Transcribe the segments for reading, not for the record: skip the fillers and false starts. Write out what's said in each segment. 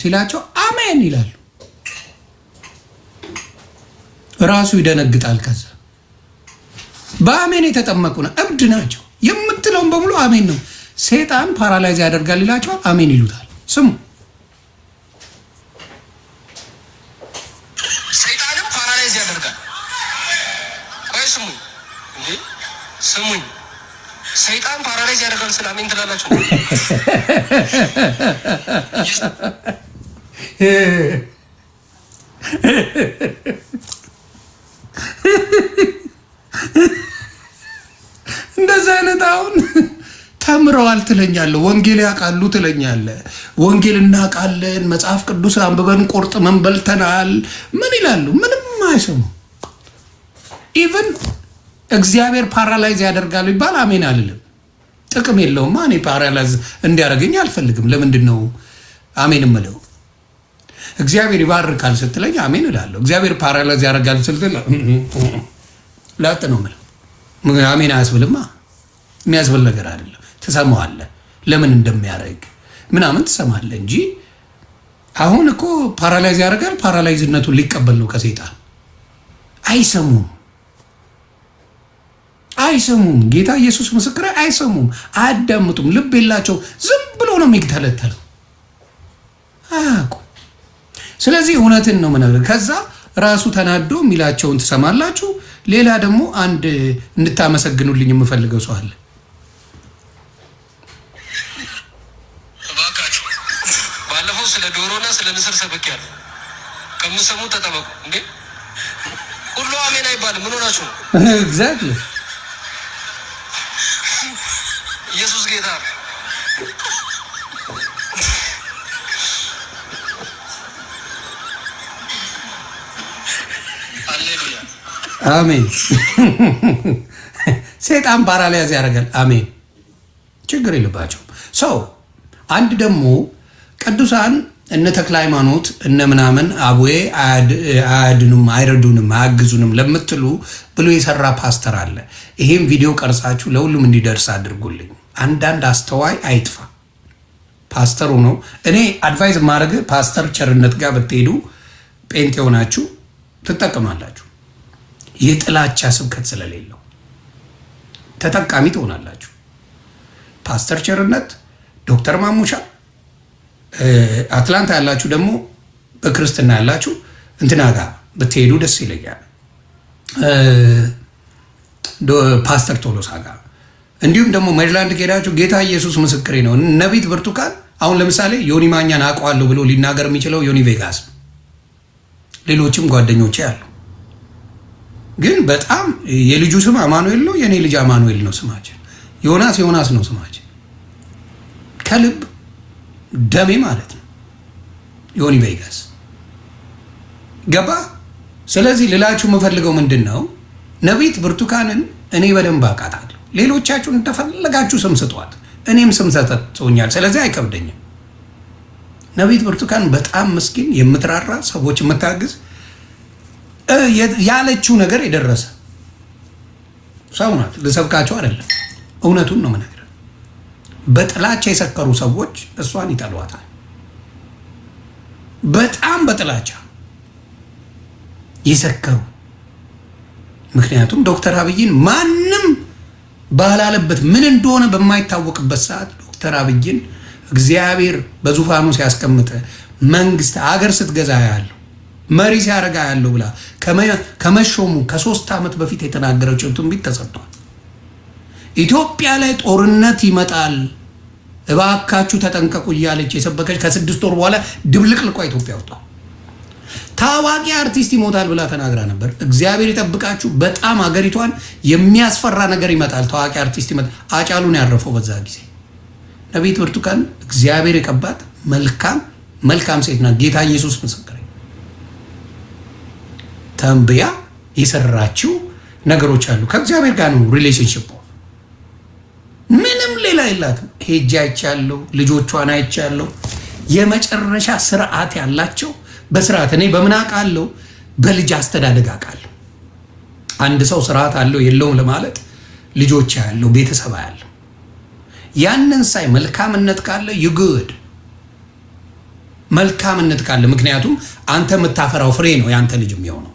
ሲላቸው አሜን ይላሉ። ራሱ ይደነግጣል። ከዛ በአሜን የተጠመቁ ነው እብድ ናቸው። የምትለውን በሙሉ አሜን ነው። ሰይጣን ፓራላይዝ ያደርጋል ይላቸዋል። አሜን ይሉታል። ስሙ፣ ሰይጣንም ፓራላይዝ ያደርጋል። አይ ስሙኝ እንዴ ስሙኝ፣ ሰይጣን ፓራላይዝ ያደርጋል ስለ አሜን ትላላችሁ? እንደዚህ አይነት አሁን ተምረዋል ትለኛለህ፣ ወንጌል ያውቃሉ ትለኛለህ። ወንጌል እናውቃለን፣ መጽሐፍ ቅዱስ አንብበን ቆርጥመን በልተናል። ምን ይላሉ? ምንም አይሰሙ። ኢቭን እግዚአብሔር ፓራላይዝ ያደርጋሉ ይባል አሜን አልልም። ጥቅም የለውማ። እኔ ፓራላይዝ እንዲያደርገኝ አልፈልግም። ለምንድን ነው አሜን እምለው? እግዚአብሔር ይባርካል ስትለኝ አሜን እላለሁ። እግዚአብሔር ፓራላይዝ ያደርጋል ስትል ላጥ ነው የምለው። አሜን አያስብልማ። የሚያስብል ነገር አይደለም። ትሰማዋለህ፣ ለምን እንደሚያደርግ ምናምን ትሰማለህ እንጂ አሁን እኮ ፓራላይዝ ያደርጋል። ፓራላይዝነቱን ሊቀበል ነው ከሰይጣን። አይሰሙም፣ አይሰሙም። ጌታ ኢየሱስ ምስክር፣ አይሰሙም፣ አያዳምጡም። ልብ የላቸው። ዝም ብሎ ነው የሚተለተለው። አያውቁም። ስለዚህ እውነትን ነው የምነግርህ። ከዛ ራሱ ተናዶ የሚላቸውን ትሰማላችሁ። ሌላ ደግሞ አንድ እንድታመሰግኑልኝ የምፈልገው ሰው አለ። እባካችሁ ባለፈው ስለ ዶሮና ስለ ንስር ሰብኬያለሁ። ከምትሰሙ ተጠበቁ። እንዴ ሁሉ አሜን አይባልም። ምን ሆናችሁ ነው? ኤግዛክትሊ። ኢየሱስ ጌታ ነው። አሜን። ሰይጣን ፓራላይዝ ያደርጋል። አሜን። ችግር የለባቸውም። ሰው አንድ ደግሞ ቅዱሳን እነ ተክለ ሃይማኖት እነ ምናምን አቡዬ አያድኑም፣ አይረዱንም፣ አያግዙንም ለምትሉ ብሎ የሰራ ፓስተር አለ። ይሄም ቪዲዮ ቀርጻችሁ ለሁሉም እንዲደርስ አድርጉልኝ። አንዳንድ አስተዋይ አይጥፋ። ፓስተሩ ነው። እኔ አድቫይዝ ማድረግ ፓስተር ቸርነት ጋር ብትሄዱ ጴንጤ ሆናችሁ ትጠቀማላችሁ። የጥላቻ ስብከት ስለሌለው ተጠቃሚ ትሆናላችሁ። ፓስተር ቸርነት፣ ዶክተር ማሙሻ አትላንታ ያላችሁ ደግሞ በክርስትና ያላችሁ እንትና ጋር ብትሄዱ ደስ ይለኛል። ፓስተር ቶሎሳ ጋር እንዲሁም ደግሞ ሜሪላንድ ከሄዳችሁ ጌታ ኢየሱስ ምስክሬ ነው። ነቢት ብርቱካን አሁን ለምሳሌ ዮኒ ማኛን አውቀዋለሁ ብሎ ሊናገር የሚችለው ዮኒ ቬጋስ፣ ሌሎችም ጓደኞቼ አሉ። ግን በጣም የልጁ ስም አማኑኤል ነው። የኔ ልጅ አማኑኤል ነው ስማችን። ዮናስ ዮናስ ነው ስማችን። ከልብ ደሜ ማለት ነው ዮኒ ቬጋስ ገባ። ስለዚህ ልላችሁ የምፈልገው ምንድን ነው፣ ነቢት ብርቱካንን እኔ በደንብ አውቃታለሁ። ሌሎቻችሁን እንደፈለጋችሁ ስም ስጧት፣ እኔም ስም ሰጥቶኛል። ስለዚህ አይከብደኝም። ነቢት ብርቱካን በጣም ምስኪን፣ የምትራራ፣ ሰዎች የምታግዝ፣ ያለችው ነገር የደረሰ ሰው ናት። ልሰብካቸው አይደለም፣ እውነቱን ነው የምነግርህ። በጥላቻ የሰከሩ ሰዎች እሷን ይጠሏታል። በጣም በጥላቻ የሰከሩ። ምክንያቱም ዶክተር አብይን ማንም ባላለበት ምን እንደሆነ በማይታወቅበት ሰዓት ዶክተር አብይን እግዚአብሔር በዙፋኑ ሲያስቀምጥ መንግስት አገር ስትገዛ ያለው መሪ ሲያረጋ ያለው ብላ ከመሾሙ ከ3 ዓመት በፊት የተናገረችው ትንቢት ተሰጥቷል። ኢትዮጵያ ላይ ጦርነት ይመጣል እባካችሁ ተጠንቀቁ እያለች የሰበከች ከ6 ወር በኋላ ድብልቅልቋ ኢትዮጵያ ወጣው። ታዋቂ አርቲስት ይሞታል ብላ ተናግራ ነበር። እግዚአብሔር ይጠብቃችሁ። በጣም ሀገሪቷን የሚያስፈራ ነገር ይመጣል። ታዋቂ አርቲስት ይመጣል። አጫሉን ያረፈው በዛ ጊዜ። ነቢት ብርቱካን እግዚአብሔር የቀባት መልካም ሴት ናት። ጌታ ኢየሱስ ምስክሬ። ተንብያ የሰራችው ነገሮች አሉ። ከእግዚአብሔር ጋር ነው ሪሌሽንሽፕ። ምንም ሌላ የላትም። ሄጄ አይቻለሁ፣ ልጆቿን አይቻለሁ። የመጨረሻ ስርዓት ያላቸው በስርዓት እኔ በምን አውቃለሁ? በልጅ አስተዳደግ አውቃለሁ። አንድ ሰው ስርዓት አለው የለውም ለማለት ልጆች ያለው ቤተሰብ ያለው ያንን ሳይ መልካምነት ካለ ይጉድ መልካምነት ካለ ምክንያቱም አንተ የምታፈራው ፍሬ ነው ያንተ ልጅ የሚሆነው።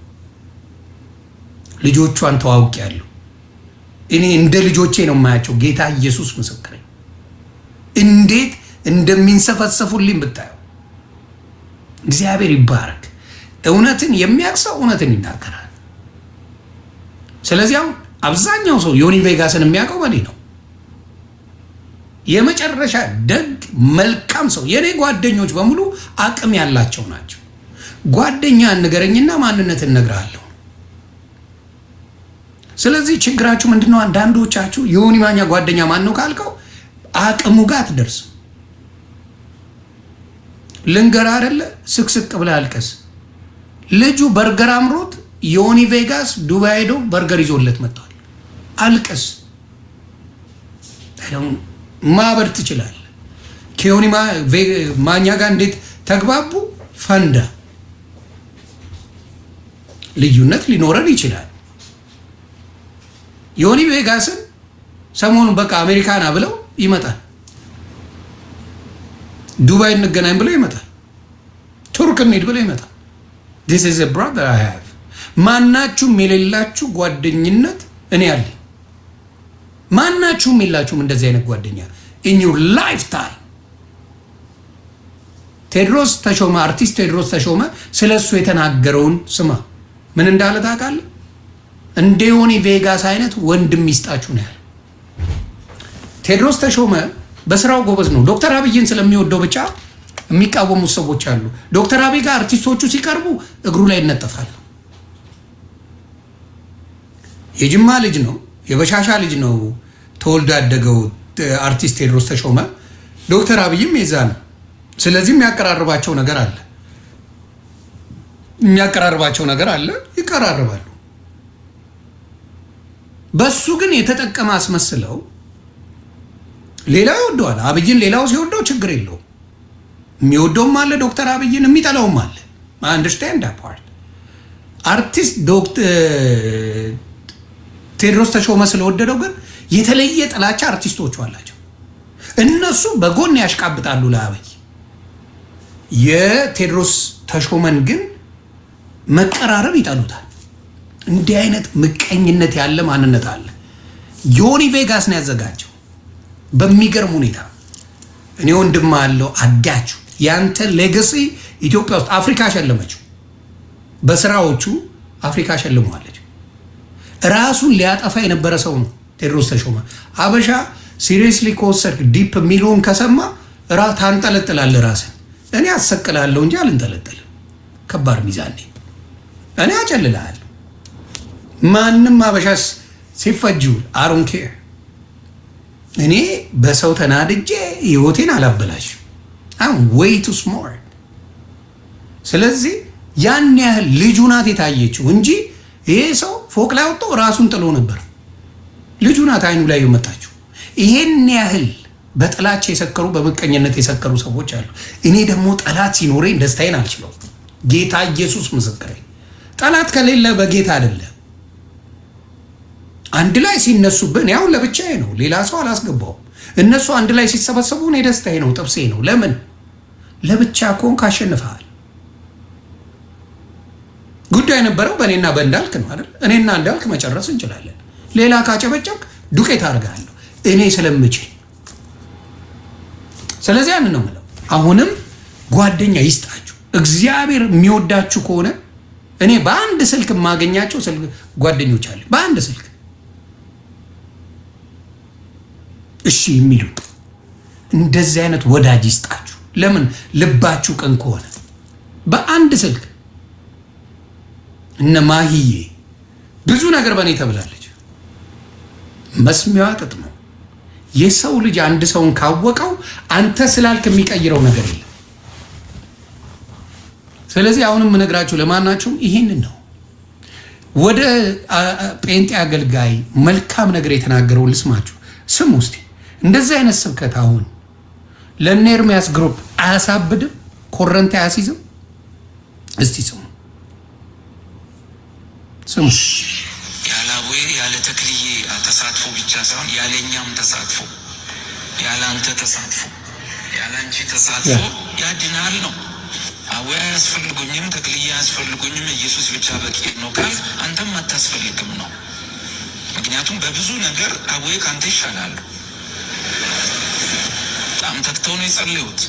ልጆቿን ተዋውቂያለሁ እኔ እንደ ልጆቼ ነው የማያቸው። ጌታ ኢየሱስ ምስክሬ እንዴት እንደሚንሰፈሰፉልኝ ብታየው። እግዚአብሔር ይባረክ። እውነትን የሚያቅሰው እውነትን ይናገራል። ስለዚህ አሁን አብዛኛው ሰው ዮኒ ቬጋስን የሚያውቀው በኔ ነው። የመጨረሻ ደግ መልካም ሰው የኔ ጓደኞች በሙሉ አቅም ያላቸው ናቸው። ጓደኛ ንገረኝና ማንነትን እነግርሃለሁ። ስለዚህ ችግራችሁ ምንድነው? አንዳንዶቻችሁ ዮኒ ማኛ ጓደኛ ማን ነው ካልከው አቅሙ ጋር አትደርስም። ልንገር አይደለ ስቅስቅ ብለህ አልቀስ። ልጁ በርገር አምሮት ዮኒ ቬጋስ ዱባይ ሄዶ በርገር ይዞለት መጥቷል። አልቀስ። ማበር ትችላለህ። ከዮኒ ማኛ ጋር እንዴት ተግባቡ? ፈንዳ ልዩነት ሊኖረን ይችላል። ዮኒ ቬጋስን ሰሞኑን በቃ አሜሪካና ብለው ይመጣል። ዱባይ እንገናኝ ብለው ይመጣል። ቱርክ እንሂድ ብለው ይመጣል። this is a brother I have። ማናችሁም የሌላችሁ ጓደኝነት እኔ አለኝ። ማናችሁም የላችሁም እንደዚህ አይነት ጓደኛ in your lifetime። ቴድሮስ ተሾመ አርቲስት ቴድሮስ ተሾመ ስለሱ የተናገረውን ስማ። ምን እንዳለ ታውቃለህ? እንደ ዮኒ ቬጋስ አይነት ወንድም ይስጣችሁ ነው ያለው። ቴድሮስ ተሾመ በስራው ጎበዝ ነው። ዶክተር አብይን ስለሚወደው ብቻ የሚቃወሙት ሰዎች አሉ። ዶክተር አብይ ጋር አርቲስቶቹ ሲቀርቡ እግሩ ላይ ይነጠፋሉ። የጅማ ልጅ ነው፣ የበሻሻ ልጅ ነው ተወልዶ ያደገው አርቲስት ቴድሮስ ተሾመ። ዶክተር አብይም የዛ ነው። ስለዚህ የሚያቀራርባቸው ነገር አለ፣ ይቀራርባሉ። በሱ ግን የተጠቀመ አስመስለው ሌላው ይወደዋል። አብይን ሌላው ሲወደው ችግር የለውም። የሚወደውም አለ ዶክተር አብይን፣ የሚጠላውም አለ። አንደርስታንድ ዳት ፓርት። አርቲስት ቴድሮስ ተሾመ ስለወደደው ግን የተለየ ጥላቻ አርቲስቶቹ አላቸው። እነሱ በጎን ያሽቃብጣሉ ለአብይ። የቴድሮስ ተሾመን ግን መቀራረብ ይጠሉታል። እንዲህ አይነት ምቀኝነት ያለ ማንነት አለ። ዮኒ ቬጋስ ነው ያዘጋጀው በሚገርም ሁኔታ። እኔ ወንድም አለው አጋችሁ ያንተ ሌጋሲ ኢትዮጵያ ውስጥ አፍሪካ ሸለመችው። በስራዎቹ አፍሪካ ሸልሟለች። ራሱን ሊያጠፋ የነበረ ሰው ነው ቴድሮስ ተሾመ። አበሻ ሲሪየስሊ ከወሰድክ ዲፕ የሚለውን ከሰማ ታንጠለጥላለህ ራስን። እኔ አሰቅላለሁ እንጂ አልንጠለጠልም። ከባድ ሚዛኔ እኔ አጨልልሃለሁ። ማንም አበሻስ ሲፈጅው አሮን ኬር። እኔ በሰው ተናድጄ ህይወቴን አላበላሽ። አም ዌይ ቱ ስማርት። ስለዚህ ያን ያህል ልጁ ናት የታየችው እንጂ ይሄ ሰው ፎቅ ላይ ወጥቶ ራሱን ጥሎ ነበር። ልጁ ናት አይኑ ላይ የመጣችው። ይሄን ያህል በጥላቻ የሰከሩ በምቀኝነት የሰከሩ ሰዎች አሉ። እኔ ደግሞ ጠላት ሲኖረኝ ደስታዬን አልችለው። ጌታ ኢየሱስ ምስክሬ። ጠላት ከሌለ በጌታ አይደለም። አንድ ላይ ሲነሱብን ያው ለብቻዬ ነው፣ ሌላ ሰው አላስገባውም። እነሱ አንድ ላይ ሲሰበሰቡ እኔ ደስታዬ ነው፣ ጥብሴ ነው። ለምን? ለብቻ ከሆንክ አሸንፈሃል። ጉዳይ ነበረው በእኔና በእንዳልክ ነው አይደል? እኔና እንዳልክ መጨረስ እንችላለን። ሌላ ካጨበጨብክ ዱቄት አድርጋለሁ እኔ ስለምችል። ስለዚህ ያን ነው የምለው። አሁንም ጓደኛ ይስጣችሁ። እግዚአብሔር የሚወዳችሁ ከሆነ እኔ በአንድ ስልክ የማገኛቸው ጓደኞች አለ። በአንድ ስልክ እሺ የሚሉ እንደዚህ አይነት ወዳጅ ይስጣችሁ። ለምን? ልባችሁ ቅን ከሆነ በአንድ ስልክ እነ ማሂዬ ብዙ ነገር በእኔ ተብላለች። መስሚያዋ ጥጥ ነው። የሰው ልጅ አንድ ሰውን ካወቀው አንተ ስላልክ የሚቀይረው ነገር የለም። ስለዚህ አሁንም የምነግራችሁ ለማናችሁም ይሄንን ነው። ወደ ጴንጤ አገልጋይ መልካም ነገር የተናገረው ልስማችሁ። ስሙ እስቲ። እንደዚህ አይነት ስብከት አሁን ለእነ ኤርሚያስ ግሩፕ አያሳብድም? ኮረንት አያስይዝም? እስቲ ስሙ ስሙ። ያለ አቡዬ ያለ ተክልዬ ተሳትፎ ብቻ ሳይሆን ያለኛም ተሳትፎ፣ ያለ አንተ ተሳትፎ፣ ያለ አንቺ ተሳትፎ ያድናል ነው። አወያ አያስፈልጉኝም፣ ተክልያ አያስፈልጉኝም፣ ኢየሱስ ብቻ በቂ ነው ካል አንተም አታስፈልግም ነው። ምክንያቱም በብዙ ነገር አወይ ካንተ ይሻላሉ። በጣም ተግተው ነው የጸለዩት።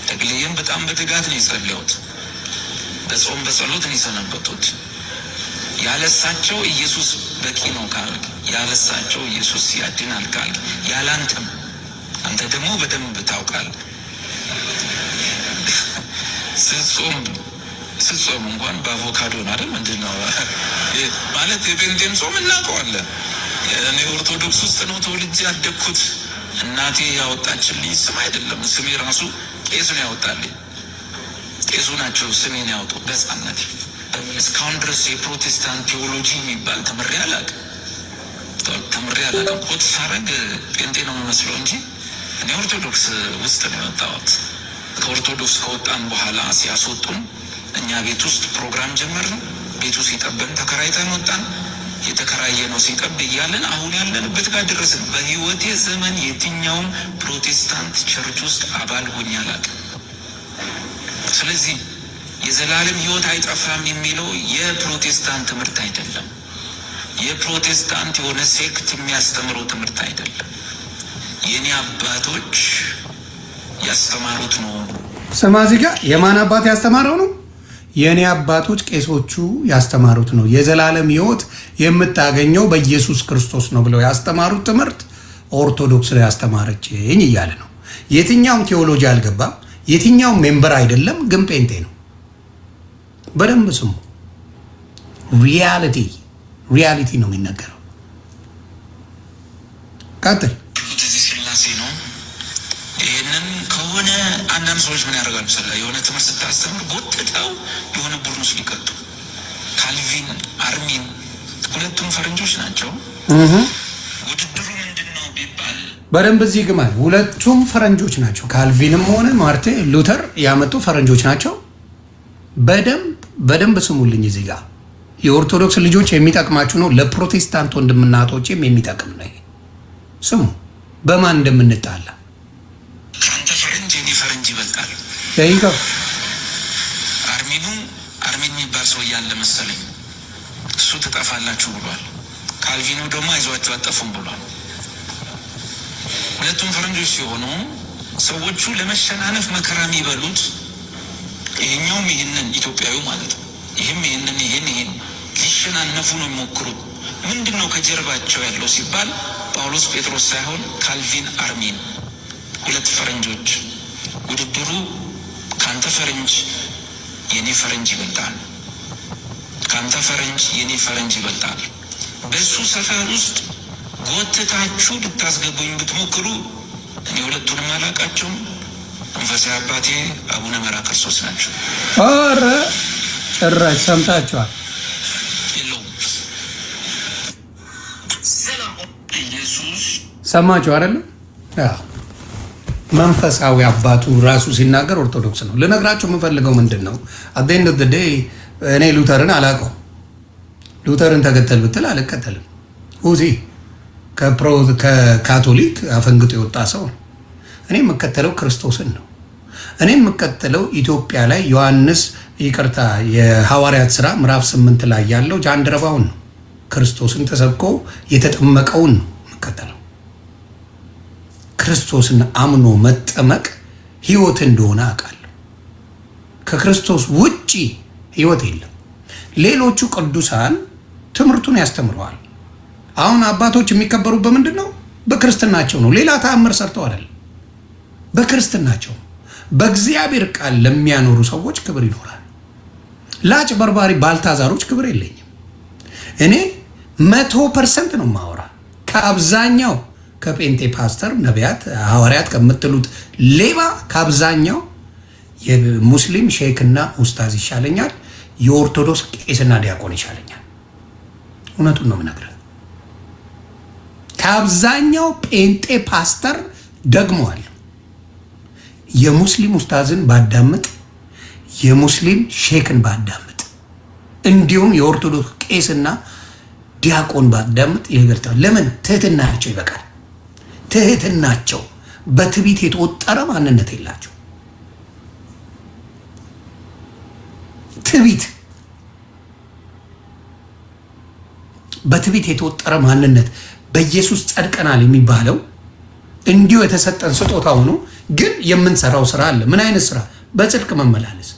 ተክልዬም በጣም በትጋት ነው የጸለዩት። በጾም በጸሎት ነው የሰነበቱት። ያለሳቸው ኢየሱስ በቂ ነው ካልክ፣ ያለሳቸው ኢየሱስ ያድናል ካልክ፣ ያላንተም አንተ ደግሞ በደንብ ታውቃለህ። ስትጾም እንኳን በአቮካዶ ነው አይደል? ምንድን ነው ማለት? የጴንጤን ጾም እናውቀዋለን። እኔ ኦርቶዶክስ ውስጥ ነው ተወልጄ ያደግኩት። እናቴ ያወጣችልኝ ስም አይደለም። ስሜ ራሱ ቄሱ ነው ያወጣልኝ። ቄሱ ናቸው ስሜን ያወጡ በሕፃንነቴ። እስካሁን ድረስ የፕሮቴስታንት ቴዎሎጂ የሚባል ተምሬ አላውቅም። ኮት ሳረግ ጴንጤ ነው የሚመስለው እንጂ እኔ ኦርቶዶክስ ውስጥ ነው የወጣሁት። ከኦርቶዶክስ ከወጣን በኋላ ሲያስወጡን እኛ ቤት ውስጥ ፕሮግራም ጀመርን። ቤቱ ሲጠበን ተከራይተን ወጣን። የተከራየ ነው ሲጠብ እያለን አሁን ያለንበት ጋር ደረስን። በህይወቴ ዘመን የትኛውም ፕሮቴስታንት ቸርች ውስጥ አባል ሆኜ አላውቅም። ስለዚህ የዘላለም ህይወት አይጠፋም የሚለው የፕሮቴስታንት ትምህርት አይደለም። የፕሮቴስታንት የሆነ ሴክት የሚያስተምረው ትምህርት አይደለም። የኔ አባቶች ያስተማሩት ነው። ስማ እዚህ ጋር የማን አባት ያስተማረው ነው? የኔ አባቶች ቄሶቹ ያስተማሩት ነው። የዘላለም ህይወት የምታገኘው በኢየሱስ ክርስቶስ ነው ብለው ያስተማሩት ትምህርት ኦርቶዶክስ ላይ ያስተማረችኝ እያለ ነው። የትኛውም ቴዎሎጂ አልገባም፣ የትኛውም ሜምበር አይደለም፣ ግን ጴንጤ ነው። በደንብ ስሙ። ሪያሊቲ ነው የሚነገረው። ቀጥል። ስላሴ ነው። ይህንን ከሆነ አንዳንድ ሰዎች ምን ያደርጋሉ? የሆነ ትምህርት ስታስተምር ጎትተው የሆነ ቡድን ውስጥ ሊቀጡ። ካልቪን፣ አርሚን ሁለቱም ፈረንጆች ናቸው። ውድድሩ ምንድን ነው ቢባል በደንብ እዚህ ግማ። ሁለቱም ፈረንጆች ናቸው። ካልቪንም ሆነ ማርቲን ሉተር ያመጡ ፈረንጆች ናቸው። በደንብ ስሙልኝ። እዚህ ጋር የኦርቶዶክስ ልጆች የሚጠቅማችሁ ነው። ለፕሮቴስታንት ወንድምና እህቶችም የሚጠቅም ነው። ስሙ በማን እንደምንጣላ። ከአንተ ፈረንጅ የኔ ፈረንጅ ይበልጣል። አርሚን የሚባል ሰው እያለ መሰለኝ እሱ ትጠፋላችሁ ብሏል። ካልቪኑ ደግሞ አይዟችሁ አጠፉም ብሏል። ሁለቱም ፈረንጆች ሲሆኑ ሰዎቹ ለመሸናነፍ መከራ የሚበሉት ይሄኛውም ይህንን ኢትዮጵያዊ ማለት ነው። ይህም ይህን ሊሸናነፉ ነው የሚሞክሩት። ምንድን ነው ከጀርባቸው ያለው ሲባል ጳውሎስ ጴጥሮስ ሳይሆን ካልቪን አርሚን፣ ሁለት ፈረንጆች። ውድድሩ ከአንተ ፈረንጅ የኔ ፈረንጅ ይበልጣል፣ ከአንተ ፈረንጅ የኔ ፈረንጅ ይበልጣል። በሱ ሰፈር ውስጥ ጎትታችሁ ልታስገቡኝ ብትሞክሩ እኔ ሁለቱንም አላውቃቸውም። መንፈሳዊ አባቴ አቡነ መራ ክርስቶስ ናቸው። ኧረ ጭራሽ ሰምታችኋል። ሰማችሁ አይደለም? መንፈሳዊ አባቱ ራሱ ሲናገር ኦርቶዶክስ ነው። ልነግራችሁ የምፈልገው ምንድን ነው? አት ዘ ኤንድ ኦፍ ዘ ዴይ እኔ ሉተርን አላውቀው። ሉተርን ተከተል ብትል አልከተልም። ሁዚ ከካቶሊክ አፈንግጦ የወጣ ሰው ነው። እኔ የምከተለው ክርስቶስን ነው። እኔ የምከተለው ኢትዮጵያ ላይ ዮሐንስ የሐዋርያት ሥራ ምዕራፍ 8 ላይ ያለው ጃንደረባውን ነው። ክርስቶስን ተሰብኮ የተጠመቀውን ነው የምከተለው። ክርስቶስን አምኖ መጠመቅ ህይወት እንደሆነ አውቃለሁ። ከክርስቶስ ውጪ ህይወት የለም። ሌሎቹ ቅዱሳን ትምህርቱን ያስተምረዋል። አሁን አባቶች የሚከበሩበት ምንድን ነው? በክርስትናቸው ነው። ሌላ ተአምር ሰርተው አይደለም፣ በክርስትናቸው። በእግዚአብሔር ቃል ለሚያኖሩ ሰዎች ክብር ይኖራል። ለአጭበርባሪ ባልታዛሮች ክብር የለኝም። እኔ 100% ነው ማወራ። ከአብዛኛው ከጴንጤ ፓስተር፣ ነቢያት፣ ሐዋርያት ከምትሉት ሌባ ከአብዛኛው የሙስሊም ሼክና ኡስታዝ ይሻለኛል። የኦርቶዶክስ ቄስና ዲያቆን ይሻለኛል። እውነቱን ነው የምነግርህ። ከአብዛኛው ጴንጤ ፓስተር ደግመዋል። የሙስሊም ኡስታዝን ባዳምጥ፣ የሙስሊም ሼክን ባዳምጥ፣ እንዲሁም የኦርቶዶክስ ቄስና ዲያቆን ባዳምጥ ይበልጣል። ለምን? ትህትናቸው ይበቃል። ትህትናቸው በትዕቢት የተወጠረ ማንነት የላቸው። ትዕቢት፣ በትዕቢት የተወጠረ ማንነት በኢየሱስ ጸድቀናል የሚባለው እንዲሁ የተሰጠን ስጦታ ሆኖ ግን የምንሰራው ስራ አለ። ምን አይነት ስራ? በጽድቅ መመላለስ።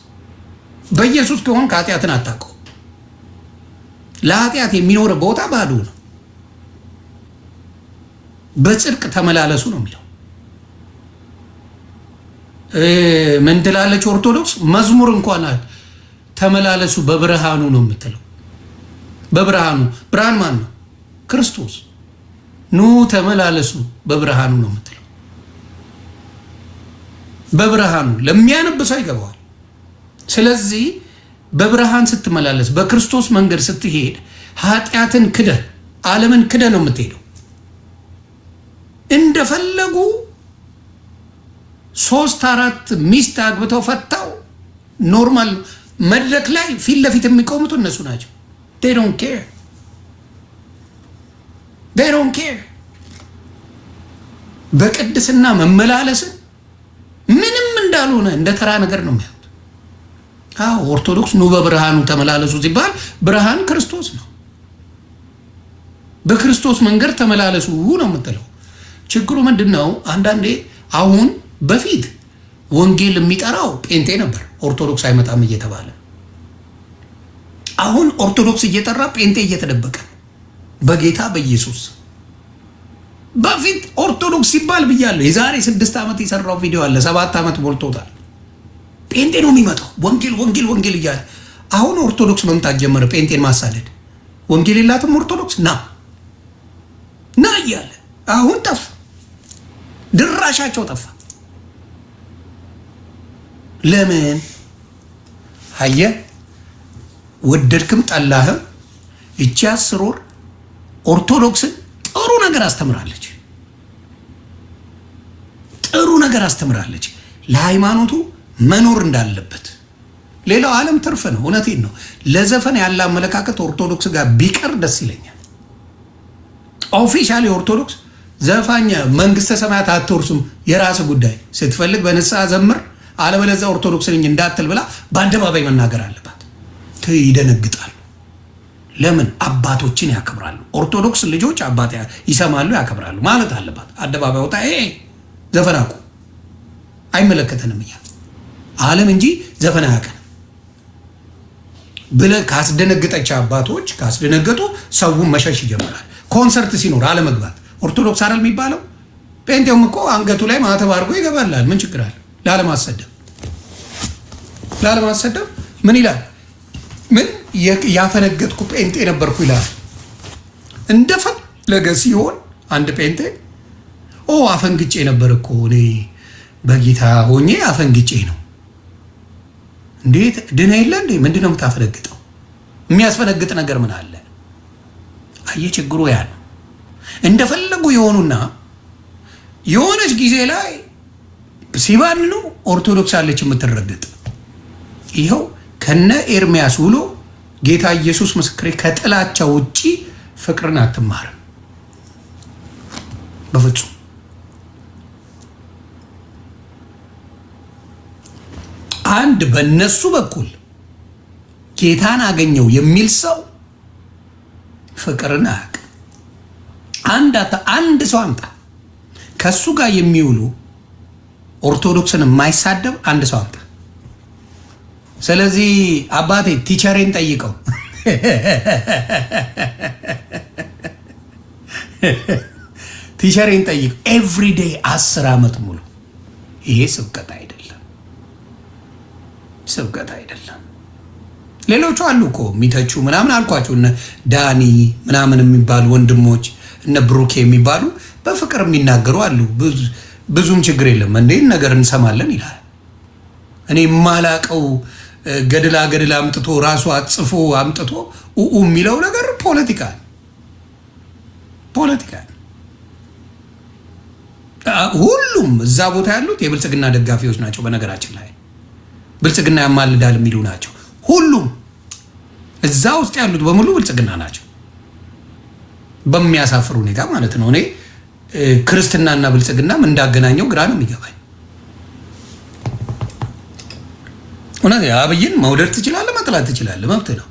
በኢየሱስ ከሆንክ ኃጢአትን አታውቀው። ለኃጢአት የሚኖር ቦታ ባዶ ነው። በጽድቅ ተመላለሱ ነው የሚለው። ምን ትላለች ኦርቶዶክስ? መዝሙር እንኳን ተመላለሱ በብርሃኑ ነው የምትለው። በብርሃኑ። ብርሃን ማን ነው? ክርስቶስ። ኑ ተመላለሱ በብርሃኑ ነው የምትለው። በብርሃኑ ለሚያነብ ሰው ይገባዋል። ስለዚህ በብርሃን ስትመላለስ፣ በክርስቶስ መንገድ ስትሄድ ኃጢአትን ክደ ዓለምን ክደ ነው የምትሄደው። እንደፈለጉ 3-4 ሚስት አግብተው ፈታው ኖርማል መድረክ ላይ ፊት ለፊት የሚቆሙት እነሱ ናቸው። they don't care በቅድስና መመላለስን ምንም እንዳልሆነ እንደ ተራ ነገር ነው የሚያዩት። አዎ ኦርቶዶክስ ኑ በብርሃኑ ተመላለሱ ሲባል ብርሃን ክርስቶስ ነው። በክርስቶስ መንገድ ተመላለሱ ነው የምትለው። ችግሩ ምንድን ነው? አንዳንዴ አሁን በፊት ወንጌል የሚጠራው ጴንጤ ነበር፣ ኦርቶዶክስ አይመጣም እየተባለ። አሁን ኦርቶዶክስ እየጠራ ጴንጤ እየተደበቀ በጌታ በኢየሱስ። በፊት ኦርቶዶክስ ሲባል ብያለሁ። የዛሬ 6 ዓመት የሰራው ቪዲዮ አለ። 7 ዓመት ሞልቶታል። ጴንጤ ነው የሚመጣው ወንጌል ወንጌል ወንጌል እያለ። አሁን ኦርቶዶክስ መምጣት ጀመረ ጴንጤን ማሳደድ። ወንጌል የላትም ኦርቶዶክስ ና እያለ አሁን ጠፋ፣ ድራሻቸው ጠፋ። ለምን? አየህ፣ ወደድክም ጠላህም እቺ 10 ወር ኦርቶዶክስን ጥሩ ነገር አስተምራለች። ጥሩ ነገር አስተምራለች። ለሃይማኖቱ መኖር እንዳለበት። ሌላው ዓለም ትርፍ ነው። እውነቴን ነው። ለዘፈን ያለ አመለካከት ኦርቶዶክስ ጋር ቢቀር ደስ ይለኛል። ኦፊሻሊ ኦርቶዶክስ ዘፋኛ መንግስተ ሰማያት አትወርሱም፣ የራስ ጉዳይ፣ ስትፈልግ በንስሐ ዘምር፣ አለበለዚያ ኦርቶዶክስ ነኝ እንዳትል ብላ በአደባባይ መናገር አለባት። ይደነግጣሉ። ለምን? አባቶችን ያከብራሉ። ኦርቶዶክስ ልጆች አባት ይሰማሉ፣ ያከብራሉ ማለት አለባት። አደባባይ ወጣ ዘፈን አቁ አይመለከተንም እያ ዓለም እንጂ ዘፈን አያውቅም ብለህ ካስደነገጠች አባቶች ካስደነገጡ ሰውን መሸሽ ይጀምራል። ኮንሰርት ሲኖር አለመግባት ኦርቶዶክስ አይደል የሚባለው? ጴንጤውም እኮ አንገቱ ላይ ማተብ አድርጎ ይገባላል። ምን ችግር አለ? ላለማሰደብ ምን ይላል? ምን ያፈነገጥኩ ጴንጤ ነበርኩ ይላል። እንደፈለገ ሲሆን አንድ ጴንጤ አፈንግጬ ነበር እኮ እኔ በጌታ ሆኜ አፈንግጬ ነው። እንዴት ድና የለ እንዴ? ምንድን ነው የምታፈነግጠው? የሚያስፈነግጥ ነገር ምን አለ? አየህ፣ ችግሩ ያ ነው። እንደፈለጉ የሆኑና የሆነች ጊዜ ላይ ሲባንኑ ኦርቶዶክስ አለች የምትረገጥ። ይኸው ከነ ኤርሚያስ ውሎ ጌታ ኢየሱስ ምስክሬ ከጥላቻ ውጪ ፍቅርን አትማርም በፍጹም። አንድ በነሱ በኩል ጌታን አገኘው የሚል ሰው ፍቅርን አያውቅም። አንድ ሰው አምጣ ከሱ ጋር የሚውሉ ኦርቶዶክስን የማይሳደብ አንድ ሰው አምጣ። ስለዚህ አባቴ ቲቸሬን ጠይቀው ቲቸሬን ጠይቀው ኤቭሪዴይ 10 ዓመት ሙሉ። ይሄ ስብከት አይደለም፣ ስብከት አይደለም። ሌሎቹ አሉ እኮ የሚተቹ ምናምን አልኳቸው። እነ ዳኒ ምናምን የሚባሉ ወንድሞች እነ ብሩኬ የሚባሉ በፍቅር የሚናገሩ አሉ። ብዙም ችግር የለም እንዴ ነገር እንሰማለን ይላል። እኔ የማላቀው ገድላ አምጥቶ ራሱ አጽፎ አምጥቶ የሚለው ነገር ፖለቲካ። ሁሉም እዛ ቦታ ያሉት የብልጽግና ደጋፊዎች ናቸው። በነገራችን ላይ ብልጽግና ያማልዳል የሚሉ ናቸው። ሁሉም እዛ ውስጥ ያሉት በሙሉ ብልጽግና ናቸው። በሚያሳፍር ሁኔታ ማለት ነው። እኔ ክርስትናና ብልጽግናም እንዳገናኘው ግራ ነው የሚገባኝ። እውነት አብይን መውደድ ትችላለህ፣ መጥላት ትችላለህ፣ መብት ነው።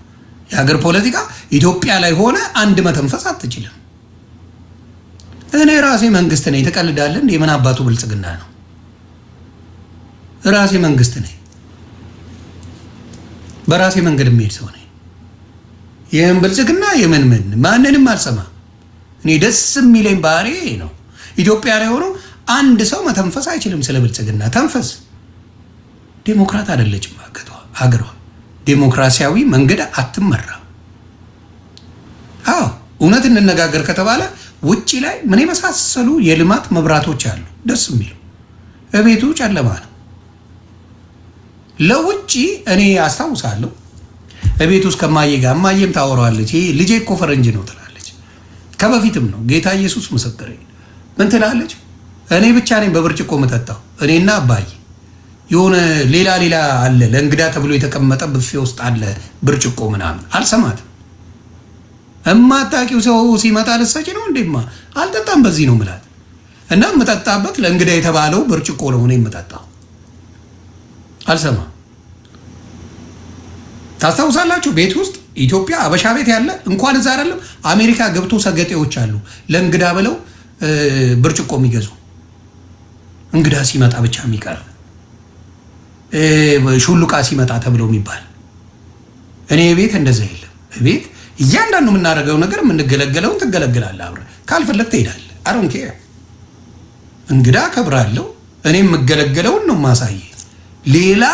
የሀገር ፖለቲካ ኢትዮጵያ ላይ ሆነ አንድ መተንፈስ አትችልም። እኔ ራሴ መንግስት ነኝ ትቀልዳለህ እንዴ? የምን አባቱ ብልጽግና ነው? ራሴ መንግስት ነኝ፣ በራሴ መንገድ የሚሄድ ሰው ነኝ። ይህን ብልጽግና የምን ማንንም አልሰማ። እኔ ደስ የሚለኝ ባህሪ ነው። ኢትዮጵያ ላይ ሆኖ አንድ ሰው መተንፈስ አይችልም ስለ ብልጽግና። ተንፈስ። ዴሞክራት አይደለችም ሀገሯ። ዴሞክራሲያዊ መንገድ አትመራም። አዎ እውነት እንነጋገር ከተባለ ውጪ ላይ ምን የመሳሰሉ የልማት መብራቶች አሉ፣ ደስ የሚሉ። እቤቱ ጨለማ ነው። ለውጪ እኔ አስታውሳለሁ እቤት ውስጥ ከማየ ጋር እማየም ታወራዋለች። ይሄ ልጄ እኮ ፈረንጅ ነው ትላለች። ከበፊትም ነው ጌታ ኢየሱስ ምስክሬ። ምን ትላለች? እኔ ብቻ ነኝ በብርጭቆ የምጠጣው፣ እኔና አባዬ። የሆነ ሌላ አለ ለእንግዳ ተብሎ የተቀመጠ ብፌ ውስጥ አለ ብርጭቆ ምናምን። አልሰማትም። እማታውቂው ሰው ሲመጣ ልትሰጪ ነው እንዴማ? አልጠጣም በዚህ ነው ምላት። እና የምጠጣበት ለእንግዳ የተባለው ብርጭቆ ነው እኔ የምጠጣው። አልሰማም። ታስታውሳላችሁ? ቤት ውስጥ ኢትዮጵያ አበሻ ቤት ያለ እንኳን እዛ አይደለም አሜሪካ ገብቶ ሰገጤዎች አሉ ለእንግዳ ብለው ብርጭቆ የሚገዙ እንግዳ ሲመጣ ብቻ የሚቀርብ ሹሉቃ ሲመጣ ተብሎ የሚባል። እኔ ቤት እንደዛ የለም። ቤት እያንዳንዱ የምናደርገው ነገር የምንገለገለውን ትገለግላለህ፣ አብረን ካልፈለግ ትሄዳለህ። አሮን ኬር እንግዳ ከብራለሁ። እኔ የምገለገለውን ነው ማሳየ። ሌላ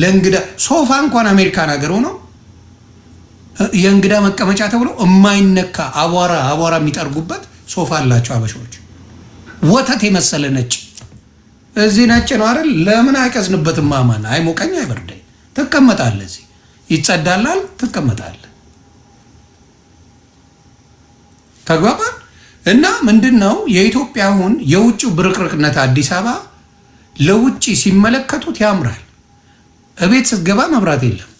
ለእንግዳ ሶፋ እንኳን አሜሪካን ሀገር ሆኖ የእንግዳ መቀመጫ ተብሎ የማይነካ አቧራ የሚጠርጉበት ሶፋ አላቸው አበሾች። ወተት የመሰለ ነጭ። እዚህ ነጭ ነው አይደል? ለምን አይቀዝንበትም? ማማን አይሞቀኝ አይበርደኝ። ትቀመጣለህ፣ እዚህ ይጸዳላል፣ ትቀመጣለህ። ተግባባን። እና ምንድነው የኢትዮጵያ አሁን የውጭው ብርቅርቅነት አዲስ አበባ ለውጭ ሲመለከቱት ያምራል። እቤት ስትገባ መብራት የለም።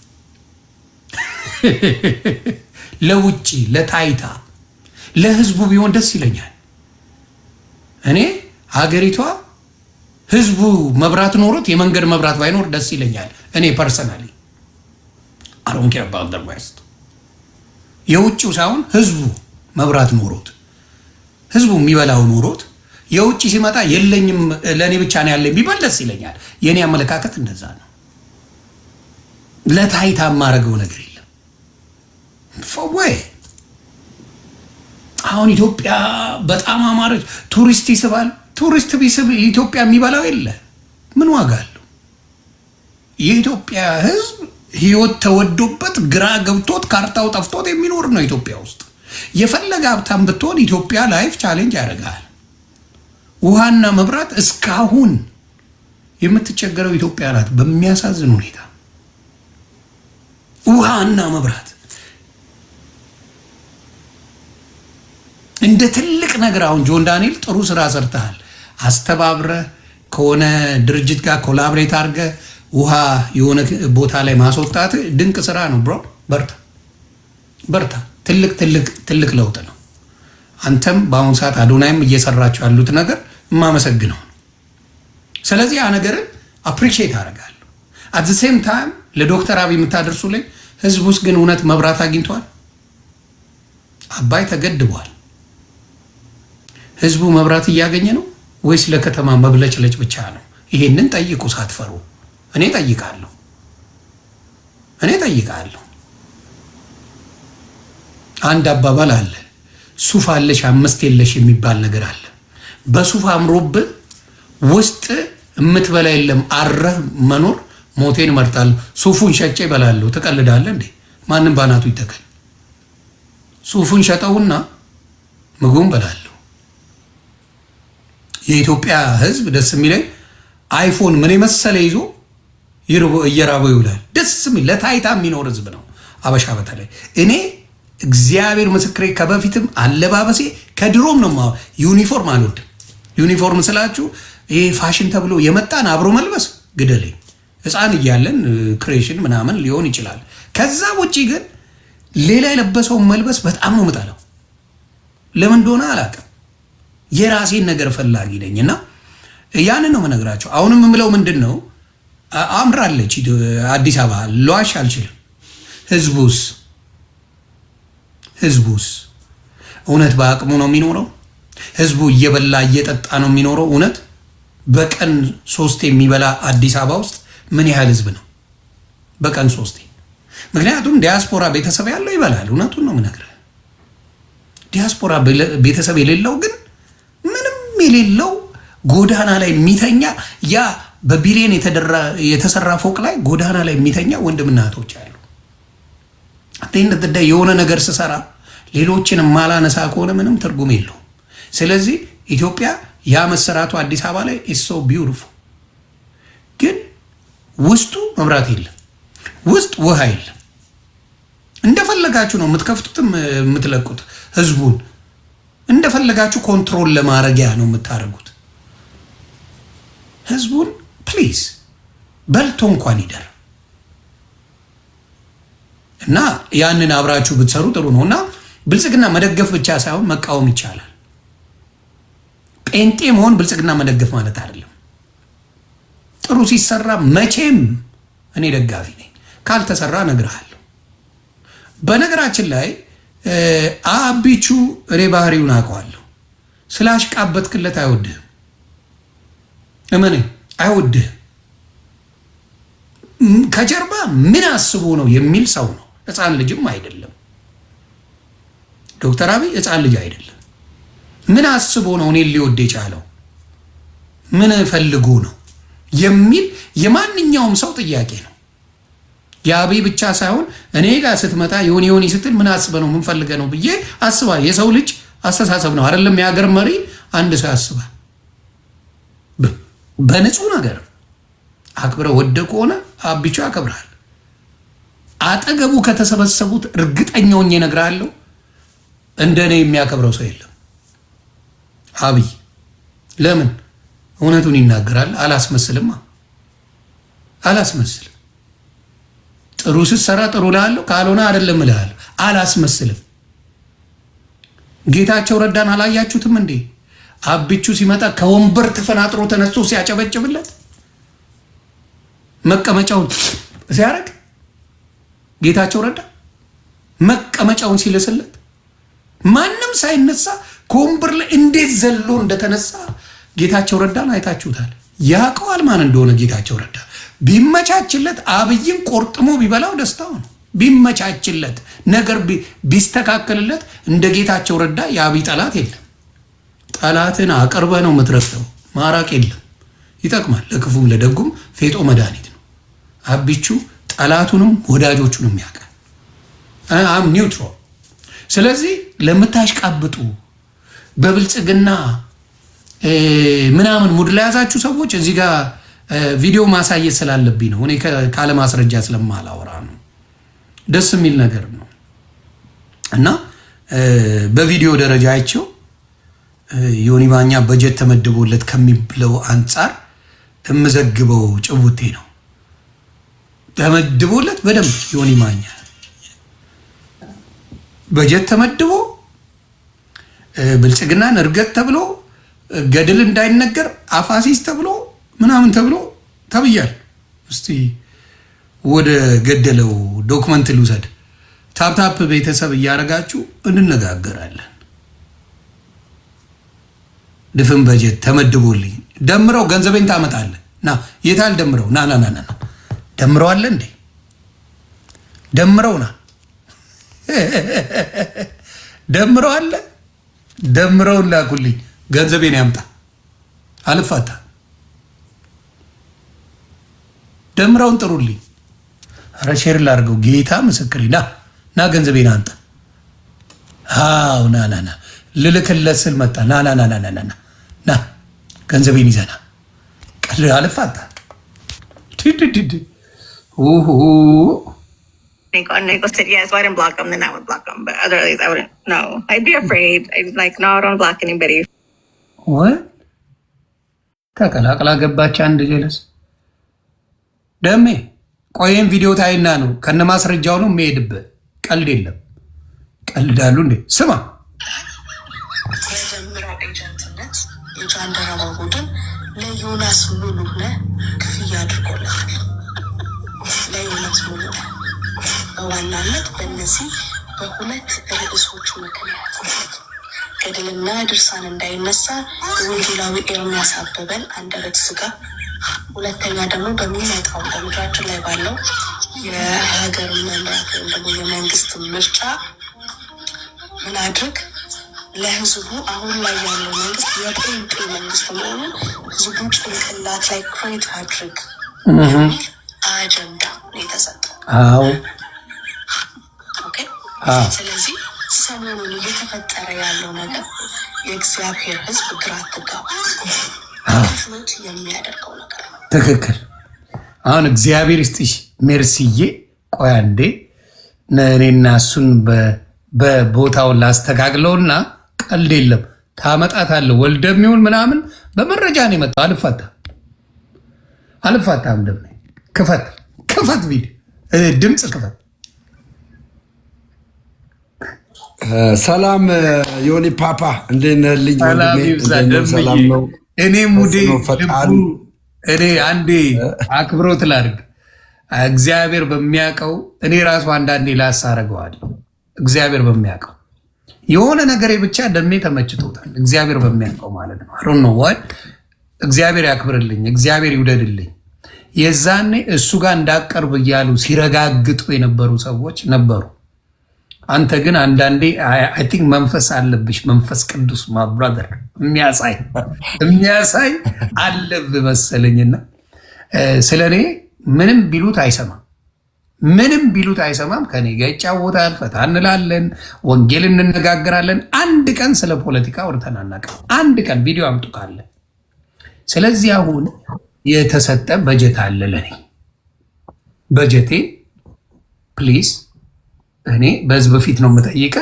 ለውጭ ለታይታ ለህዝቡ ቢሆን ደስ ይለኛል። እኔ ሀገሪቷ ህዝቡ መብራት ኖሮት የመንገድ መብራት ባይኖር ደስ ይለኛል። እኔ ፐርሰናሊ አሮን ኬር አባውት ዘ ዌስት። የውጭው ሳይሆን ህዝቡ መብራት ኖሮት ህዝቡ የሚበላው ኖሮት የውጭ ሲመጣ የለኝም ለእኔ ብቻ ነው ያለኝ ቢባል ደስ ይለኛል። የእኔ አመለካከት እንደዛ ነው። ለታይታ የማደርገው ነገር የለም። ወይ አሁን ኢትዮጵያ በጣም አማረች። ቱሪስት ይስባል። ቱሪስት ቢስብ ኢትዮጵያ የሚበላው የለ። ምን ዋጋ አለው? የኢትዮጵያ ህዝብ ህይወት ተወዶበት ግራ ገብቶት ካርታው ጠፍቶት የሚኖር ነው ኢትዮጵያ ውስጥ። የፈለገ ሀብታም ብትሆን ኢትዮጵያ ላይፍ ቻሌንጅ ያደርጋል። ውሃና መብራት እስካሁን የምትቸገረው ኢትዮጵያ ናት በሚያሳዝን ሁኔታ። ውሃና መብራት እንደ ትልቅ ነገር። አሁን ጆን ዳንኤል ጥሩ ስራ ሰርተሃል። አስተባብረህ ከሆነ ድርጅት ጋር ኮላብሬት አድርገህ ውሃ የሆነ ቦታ ላይ ማስወጣት ድንቅ ስራ ነው ብሮ። በርታ። ትልቅ ለውጥ ነው። አንተም በአሁኑ ሰዓት አዶናይም እየሰራቸው ያሉት ነገር የማመሰግነው ነው። ስለዚህ ያ ነገርን አፕሪሺየት አደርጋለሁ። አት ዘ ሴም ታይም ለዶክተር አብይ የምታደርሱልኝ ህዝብ ውስጥ ግን እውነት መብራት አግኝቷል? አባይ ተገድቧል። ህዝቡ መብራት እያገኘ ነው ወይስ ለከተማ መብለጭለጭ ብቻ ነው? ይሄንን ጠይቁ ሳትፈሩ። እኔ ጠይቃለሁ። አንድ አባባል አለ፣ ሱፍ አለሽ አምስት የለሽ የሚባል ነገር አለ። በሱፍ አምሮብህ ውስጥ የምትበላ የለም አረህ መኖር ሞቴን እመርጣለሁ። ሱፉን ሸጬ እበላለሁ። ትቀልዳለህ እንዴ? ማንም ባናቱ ይተከል። ሱፉን ሸጠውና ምግቡን እበላለሁ። የኢትዮጵያ ህዝብ ደስ የሚለኝ አይፎን ምን የመሰለ ይዞ እየራበው ይውላል። ደስ የሚል ለታይታ የሚኖር ህዝብ ነው አበሻ። በተለይ እኔ እግዚአብሔር ምስክሬ ከበፊትም አለባበሴ ከድሮም ነው። ዩኒፎርም አልወድም። ዩኒፎርም ስላችሁ ይሄ ፋሽን ተብሎ የመጣን አብሮ መልበስ ግደለኝ። ህፃን እያለን ክሬሽን ምናምን ሊሆን ይችላል። ከዛ ውጪ ግን ሌላ የለበሰውን መልበስ በጣም ነው የምጠላው። ለምን እንደሆነ አላውቅም። የራሴን ነገር ፈላጊ ነኝ እና ያንን ነው የምነግራቸው። አሁንም የምለው ምንድን ነው አምራለች አዲስ አበባ፣ ለዋሽ አልችልም። ህዝቡስ እውነት በአቅሙ ነው የሚኖረው? ህዝቡ እየበላ እየጠጣ ነው የሚኖረው? እውነት በቀን 3 የሚበላ አዲስ አበባ ውስጥ ምን ያህል ህዝብ ነው? በቀን 3። ምክንያቱም ዲያስፖራ ቤተሰብ ያለው ይበላል። እውነቱን ነው የምነግርህ። ዲያስፖራ ቤተሰብ የሌለው ግን ምንም የሌለው ጎዳና ላይ የሚተኛ ያ በቢሊየን የተሰራ ፎቅ ላይ ጎዳና ላይ የሚተኛ ወንድምና እህቶች አሉ። አትንደ የሆነ ነገር ስሰራ ሌሎችን ማላነሳ ከሆነ ምንም ትርጉም የለውም። ስለዚህ ኢትዮጵያ ያ መሰራቱ አዲስ አበባ ላይ ኢስ ሶ ቢዩቲፉል፣ ግን ውስጡ መብራት የለም፣ ውስጥ ውሃ የለም። እንደፈለጋችሁ ነው የምትከፍቱትም የምትለቁት። ህዝቡን እንደፈለጋችሁ ኮንትሮል ለማድረጊያ ነው የምታደርጉት። ህዝቡን ፕሊዝ በልቶ እንኳን ይደር እና ያንን አብራችሁ ብትሰሩ ጥሩ ነው። እና ብልጽግና መደገፍ ብቻ ሳይሆን መቃወም ይቻላል። ጴንጤ መሆን ብልጽግና መደገፍ ማለት አይደለም። ጥሩ ሲሰራ መቼም እኔ ደጋፊ ነኝ፣ ካልተሰራ እነግርሃለሁ። በነገራችን ላይ አቢቹ እኔ ባህሪውን አውቀዋለሁ። ስላሽቃበትክለት አይወድህም፣ እመኔ አይወድህም። ከጀርባ ምን አስቦ ነው የሚል ሰው ነው። ህፃን ልጅም አይደለም ዶክተር አብይ፣ ህፃን ልጅ አይደለም። ምን አስቦ ነው እኔን ሊወድ የቻለው? ምን ፈልጎ ነው የሚል የማንኛውም ሰው ጥያቄ ነው። የአብይ ብቻ ሳይሆን እኔ ጋር ስትመጣ የሆኒ ስትል ምን አስበህ ነው ምን ፈልገህ ነው ብዬ አስባል። የሰው ልጅ አስተሳሰብ ነው አይደለም? የሀገር መሪ አንድ ሰው ያስባል። በንጹህ ነገር አክብረ ወደ ከሆነ አቢቹ ያከብራል። አጠገቡ ከተሰበሰቡት እርግጠኛውን እነግርሃለሁ እንደኔ የሚያከብረው ሰው የለም። አብይ ለምን? እውነቱን ይናገራል። አላስመስልማ፣ አላስመስልም። ጥሩ ስትሰራ ጥሩ እልሃለሁ፣ ካልሆነ አይደለም እልሃለሁ። አላስመስልም። ጌታቸው ረዳን አላያችሁትም እንዴ? አቢቹ ሲመጣ ከወንበር ተፈናጥሮ ተነስቶ ሲያጨበጭብለት መቀመጫውን ሲያደርግ ጌታቸው ረዳ መቀመጫውን ሲለስለት ማንም ሳይነሳ ከወንበር ላይ እንዴት ዘሎ እንደተነሳ ጌታቸው ረዳን አይታችሁታል። ያውቀዋል ማን እንደሆነ ጌታቸው ረዳ። ቢመቻችለት አብይን ቆርጥሞ ቢበላው ደስታው ነው። ቢመቻችለት ነገር ቢስተካከልለት እንደ ጌታቸው ረዳ የአብይ ጠላት የለም። ጠላትን አቅርበ ነው የምትረግጠው። ማራቅ የለም። ይጠቅማል። ለክፉም ለደጉም ፌጦ መድኃኒት ነው። አቢቹ ጠላቱንም ወዳጆቹንም ያውቃል። አም ኒውትራል። ስለዚህ ለምታሽቃብጡ በብልጽግና ምናምን ሙድ ላይ ያዛችሁ ሰዎች እዚህ ጋር ቪዲዮ ማሳየት ስላለብኝ ነው። እኔ ካለ ማስረጃ ስለማላወራ ነው። ደስ የሚል ነገር ነው እና በቪዲዮ ደረጃ አይቼው ዮኒ ማኛ በጀት ተመድቦለት ከሚብለው አንጻር የምዘግበው ጭውቴ ነው። ተመድቦለት በደንብ ዮኒ ማኛ በጀት ተመድቦ ብልጽግናን እርገት ተብሎ ገድል እንዳይነገር አፋሲስ ተብሎ ምናምን ተብሎ ተብያል። እስቲ ወደ ገደለው ዶክመንት ልውሰድ። ታፕታፕ ቤተሰብ እያደረጋችሁ እንነጋገራለን። ድፍን በጀት ተመድቦልኝ ደምረው ገንዘቤን ታመጣለህ። ና የታል ደምረው? ና ደምረው አለ እንዴ? ደምረው ና ደምረው አለ። ደምረውን ላኩልኝ። ገንዘቤን ያምጣ። አልፋታ። ደምረውን ጥሩልኝ። ኧረ ሼር ላድርገው። ጌታ ምስክሬ። ና ገንዘቤን አንተ። አዎ ና ልልክለት ስል መጣ። ና ገንዘቤን ይዘና ቀል አልፋታ። Nico said, yeah, so I didn't block them, then I would block them. But otherwise, I wouldn't. No, I'd be afraid. I'd be like, no, I don't block anybody. What? ተቀላቅላ ገባች። አንድ ጀለስ ደሜ ቆየን ቪዲዮ ታይና ነው ከነ ማስረጃው ነው የሚሄድበት። ቀልድ የለም። ቀልዳሉ እንዴ? ስማ የጀምሮ ኤጀንትነት የጃንደረባ ቡድን ለዮናስ ሙሉነህ ክፍያ አድርጎለታል። ለዮናስ ሙሉነህ በዋናነት በእነዚህ በሁለት ርዕሶቹ ምክንያት ገድልና ድርሳን እንዳይነሳ የወንጌላዊ ኤርምያስ አበበን አንደበት ዝጋ። ሁለተኛ ደግሞ በሚመጣው በምድራችን ላይ ባለው የሀገር መምራት ወይም ደግሞ የመንግስት ምርጫ ምን አድርግ ለህዝቡ አሁን ላይ ያለው መንግስት የጴንጤ መንግስት መሆኑን ህዝቡ ጭንቅላት ላይ ክሬት አድርግ የሚል አጀንዳ ነው የተሰጠው። ስለዚህ ሰሞኑን እየተፈጠረ ያለው ነገር የእግዚአብሔር ህዝብ ግራ አትጋባ ፍሎት የሚያደርገው ነገር ነው። ትክክል። አሁን እግዚአብሔር ይስጥሽ ሜርሲዬ። ቆይ አንዴ እኔና እሱን በቦታውን ላስተካክለውና ቀልድ የለም ታመጣታለህ። ወልደሚውን ምናምን በመረጃ ነው የመጣው። አልፋታም። ደም ክፈት ቪዲዮ ድምፅ ክፈት። ሰላም ዮኒ ፓፓ እንዴት ነህልኝ? ሰላም ነው። እኔ ሙዴ እኔ አንዴ አክብሮት ላድርግ። እግዚአብሔር በሚያውቀው እኔ ራሱ አንዳንዴ ላሳረገዋለሁ። እግዚአብሔር በሚያውቀው የሆነ ነገሬ ብቻ ደሜ ተመችቶታል። እግዚአብሔር በሚያውቀው ማለት ነው። አሮን ነው ወይ እግዚአብሔር ያክብርልኝ፣ እግዚአብሔር ይውደድልኝ። የዛኔ እሱ ጋር እንዳቀርብ እያሉ ሲረጋግጡ የነበሩ ሰዎች ነበሩ። አንተ ግን አንዳንዴ አይ ቲንክ መንፈስ አለብሽ፣ መንፈስ ቅዱስ ማብራደር የሚያሳይ አለብህ መሰለኝና ስለኔ ምንም ቢሉት አይሰማም። ከኔ ጋር ይጫወታል፣ ፈታ እንላለን፣ ወንጌል እንነጋገራለን። አንድ ቀን ስለ ፖለቲካ አውርተን አናውቅም። አንድ ቀን ቪዲዮ አምጡ ካለ። ስለዚህ አሁን የተሰጠ በጀት አለ። ለኔ በጀቴ ፕሊዝ እኔ በህዝብ በፊት ነው የምጠይቀ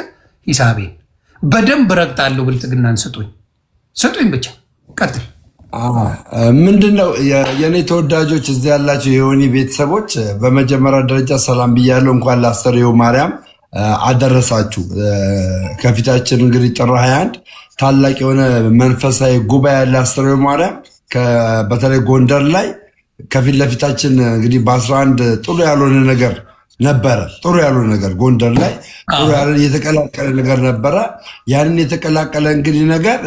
ሂሳቤን በደንብ ረግጣለሁ። ብልጽግናን ስጡኝ ብቻ። ቀጥል። ምንድነው የኔ ተወዳጆች እዚህ ያላቸው የዮኒ ቤተሰቦች በመጀመሪያ ደረጃ ሰላም ብያለሁ። እንኳን ለአስተርእዮ ማርያም አደረሳችሁ። ከፊታችን እንግዲህ ጥር 21 ታላቅ የሆነ መንፈሳዊ ጉባኤ ያለ አስተርእዮ ማርያም በተለይ ጎንደር ላይ ከፊት ለፊታችን እንግዲህ በ11 ጥሩ ያልሆነ ነገር ነበረ። ጥሩ ያልሆነ ነገር ጎንደር ላይ ጥሩ ያልሆነ የተቀላቀለ ነገር ነበረ። ያንን የተቀላቀለ እንግዲህ ነገር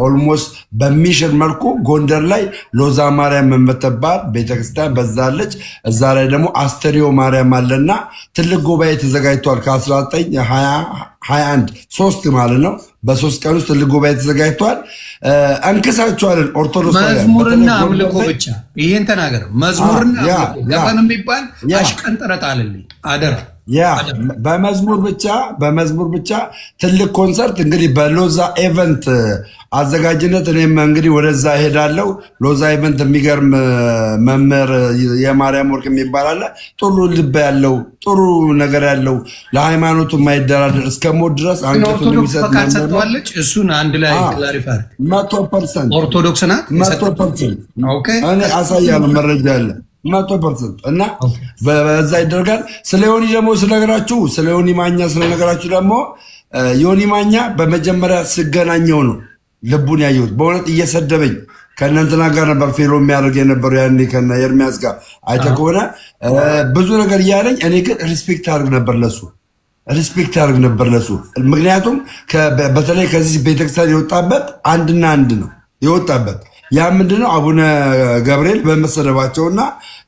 ኦልሞስት በሚሽር መልኩ ጎንደር ላይ ሎዛ ማርያም የምትባል ቤተክርስቲያን በዛለች። እዛ ላይ ደግሞ አስተርእዮ ማርያም አለና ትልቅ ጉባኤ ተዘጋጅቷል። ከ1921 3 ማለት ነው። በ3 ቀን ውስጥ ትልቅ ጉባኤ ተዘጋጅቷል። እንክሳቸዋለን። ኦርቶዶክስ መዝሙርና አምልኮ ብቻ ይሄን ተናገር። መዝሙርና አምልኮ ዘፈን የሚባል አሽቀንጥረት አለልኝ አደራ። በመዝሙር ብቻ ትልቅ ኮንሰርት እንግዲህ በሎዛ ኤቨንት አዘጋጅነት እኔም እንግዲህ ወደዛ ሄዳለው። ሎዛ ኤቨንት የሚገርም መምህር የማርያም ወርቅ የሚባል አለ። ጥሩ ልብ ያለው ጥሩ ነገር ያለው ለሃይማኖቱ የማይደራደር እስከ ሞት ድረስ አንገቱን የሚሰጥ ሰጥቷለች። እሱን አንድ ላይ ክላሪፋይ 100% ኦርቶዶክስ ናት። 100% እኔ አሳያለሁ መረጃ አለ 100% እና በዛ ይደረጋል። ስለ ዮኒ ደግሞ ስለነገራችሁ ስለ ዮኒ ማኛ ስለነገራችሁ ደግሞ ዮኒ ማኛ በመጀመሪያ ስገናኘው ነው ልቡን ያየሁት። በእውነት እየሰደበኝ ከእናንተና ጋር ነበር ፌሎ የሚያደርግ የነበረው ያኔ ከነ ኤርሚያስ ጋር አይተህ ከሆነ ብዙ ነገር እያለኝ፣ እኔ ግን ሪስፔክት አድርግ ነበር ለሱ። ምክንያቱም በተለይ ከዚህ ቤተክርስቲያን የወጣበት አንድና አንድ ነው የወጣበት። ያ ምንድነው? አቡነ ገብርኤል በመሰደባቸውና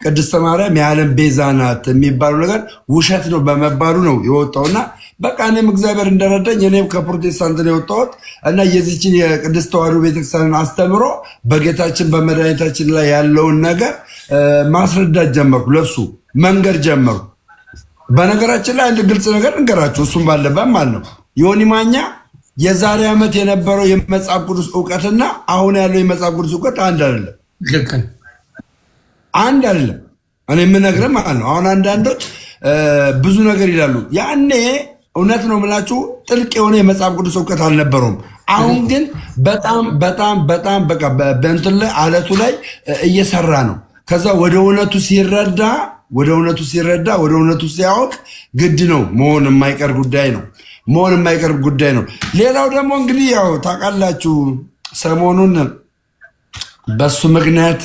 ቅድስተ ማርያም የዓለም ቤዛ ናት የሚባሉ ነገር ውሸት ነው በመባሉ ነው የወጣውና በቃ እኔም እግዚአብሔር እንደረዳኝ እኔም ከፕሮቴስታንት ነው የወጣሁት እና የዚችን የቅድስት ተዋሕዶ ቤተክርስቲያንን አስተምሮ በጌታችን በመድኃኒታችን ላይ ያለውን ነገር ማስረዳት ጀመርኩ፣ ለሱ መንገድ ጀመርኩ። በነገራችን ላይ አንድ ግልጽ ነገር እንገራችሁ፣ እሱም ባለበት ማለት ነው ዮኒ ማኛ የዛሬ ዓመት የነበረው የመጽሐፍ ቅዱስ እውቀትና አሁን ያለው የመጽሐፍ ቅዱስ እውቀት አንድ አይደለም። እኔ የምነግርህ ማለት ነው። አሁን አንዳንዶች ብዙ ነገር ይላሉ። ያኔ እውነት ነው የምላችሁ ጥልቅ የሆነ የመጽሐፍ ቅዱስ እውቀት አልነበረውም። አሁን ግን በጣም በቃ በእንትን ላይ አለቱ ላይ እየሰራ ነው። ከዛ ወደ እውነቱ ሲያውቅ ግድ ነው መሆን የማይቀር ጉዳይ ነው። ሌላው ደግሞ እንግዲህ ያው ታውቃላችሁ ሰሞኑን በሱ ምክንያት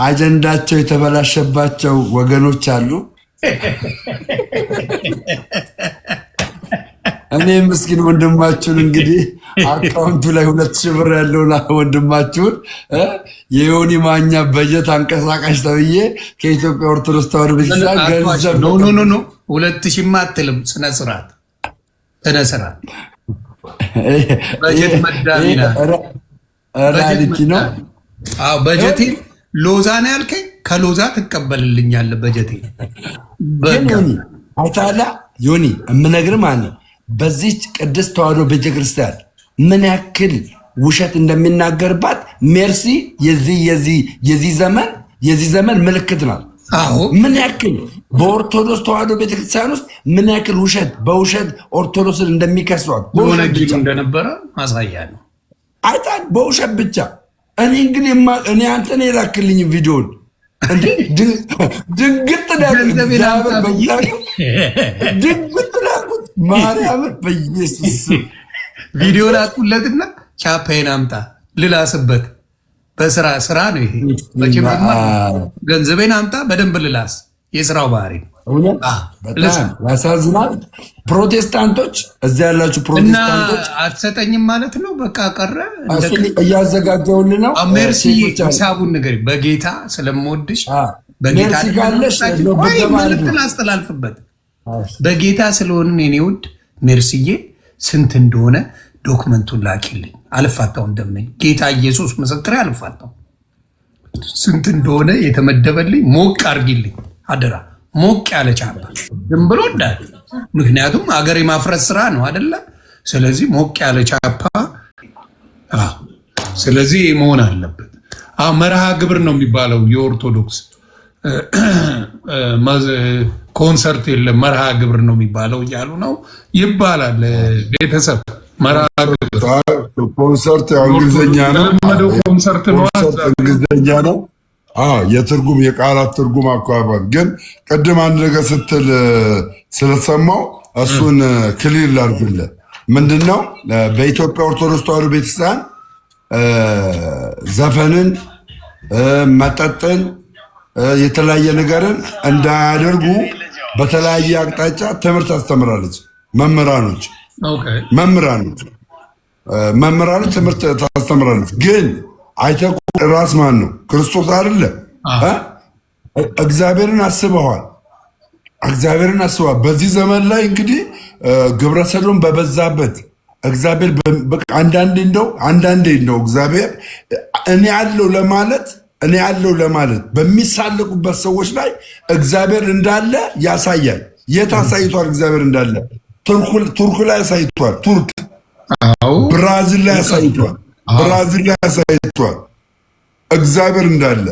አጀንዳቸው የተበላሸባቸው ወገኖች አሉ። እኔ ምስኪን ወንድማችሁን እንግዲህ አካውንቱ ላይ 2000 ብር ያለውን ወንድማችሁን የዮኒ ማኛ በጀት አንቀሳቃሽ ተብዬ ከኢትዮጵያ ኦርቶዶክስ ተዋሕዶ ቤተክርስቲያን ገንዘብ ኖ 2000 አትልም። ስነ ስርዓት በጀት መዳቢ ራሊቲ ነው። አዎ በጀቴ ሎዛ ነው ያልከኝ፣ ከሎዛ ትቀበልልኛለህ በጀቴ። ዮኒ አይታላ ዮኒ የምነግርህ ማለት ነው በዚች ቅድስት ተዋሕዶ ቤተክርስቲያን ምን ያክል ውሸት እንደሚናገርባት ሜርሲ የዚህ ዘመን ምልክት ናት። ምን ያክል በኦርቶዶክስ ተዋሕዶ ቤተክርስቲያን ውስጥ ምን ያክል በውሸት ኦርቶዶክስን እንደሚከሷት በወነጅ እንደነበረ ማሳያ ነው። አይታል በውሸት ብቻ። እኔ እንግዲህ እኔ አንተን የላክልኝ ቪዲዮን ድንግጥ ዳጉት ማርያምን በኢየሱስ ቪዲዮ ላኩለትና ቻፓዬን አምጣ ልላስበት። ስራ ነው ይሄ። መቼም ገንዘቤን አምጣ በደንብ ልላስ። የስራው ባህሪ በጣም ያሳዝናል። ፕሮቴስታንቶች እዚያ ያላችሁ ፕሮቴስታንቶች አትሰጠኝም ማለት ነው። በቃ ቀረ እያዘጋጀውልን ነው። ሜርሲ ሂሳቡን ንገሪኝ። በጌታ ስለምወድሽ በጌታ ላስተላልፍበት። በጌታ ስለሆንን የኔ ውድ ሜርሲዬ ስንት እንደሆነ ዶክመንቱን ላኪልኝ። አልፋታው እንደምን ጌታ ኢየሱስ ምስክሬ አልፋታው። ስንት እንደሆነ የተመደበልኝ ሞቅ አርጊልኝ አደራ። ሞቅ ያለ ቻፓ ዝም ብሎ እንዳለ። ምክንያቱም ሀገር የማፍረስ ስራ ነው አይደለ? ስለዚህ ሞቅ ያለ ቻፓ ስለዚህ መሆን አለበት። መርሃ ግብር ነው የሚባለው የኦርቶዶክስ ኮንሰርት የለም መርሃ ግብር ነው የሚባለው እያሉ ነው ይባላል። ቤተሰብ መርሃ ግብር ኮንሰርት ያው እንግሊዝኛ ነው። ኮንሰርት ነው እንግሊዝኛ ነው። የትርጉም የቃላት ትርጉም አኳኋን ግን ቅድም አንድ ነገር ስትል ስለሰማው እሱን ክሊር ላድርግልህ። ምንድነው በኢትዮጵያ ኦርቶዶክስ ተዋሕዶ ቤተክርስቲያን ዘፈንን፣ መጠጥን፣ የተለያየ ነገርን እንዳያደርጉ በተለያየ አቅጣጫ ትምህርት ታስተምራለች። መምህራኖች ትምህርት ታስተምራለች። ግን አይተህ ራስ ማን ነው? ክርስቶስ አይደለ? እግዚአብሔርን አስበዋል። በዚህ ዘመን ላይ እንግዲህ ግብረ ሰዶም በበዛበት እግዚአብሔር አንዳንዴ እንደው እግዚአብሔር እኔ ያለው ለማለት በሚሳለቁበት ሰዎች ላይ እግዚአብሔር እንዳለ ያሳያል። የት አሳይቷል? እግዚአብሔር እንዳለ ቱርክ ላይ አሳይቷል። ብራዚል ላይ አሳይቷል። እግዚአብሔር እንዳለ